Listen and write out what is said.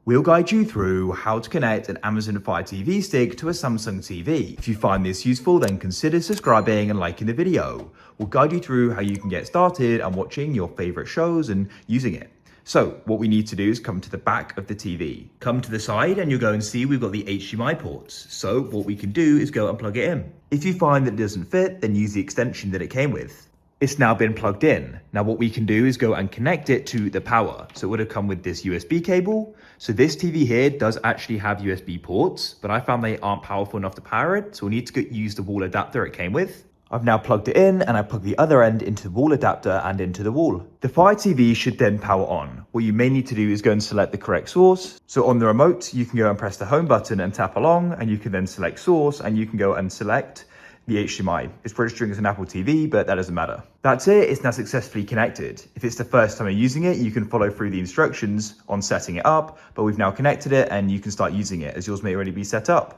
We'll guide you through how to connect an Amazon Fire TV stick to a Samsung TV. If you find this useful, then consider subscribing and liking the video. We'll guide you through how you can get started on watching your favorite shows and using it. So what we need to do is come to the back of the TV. Come to the side and you'll go and see we've got the HDMI ports. So what we can do is go and plug it in. If you find that it doesn't fit, then use the extension that it came with. It's now been plugged in. Now what we can do is go and connect it to the power. So it would have come with this USB cable. So this TV here does actually have USB ports, but I found they aren't powerful enough to power it. So we need to use the wall adapter it came with. I've now plugged it in and I plugged the other end into the wall adapter and into the wall. The Fire TV should then power on. What you may need to do is go and select the correct source. So on the remote, you can go and press the home button and tap along, and you can then select source and you can go and select the HDMI. It's registering as an Apple TV, but that doesn't matter. That's it, it's now successfully connected. If it's the first time you're using it, you can follow through the instructions on setting it up, but we've now connected it and you can start using it as yours may already be set up.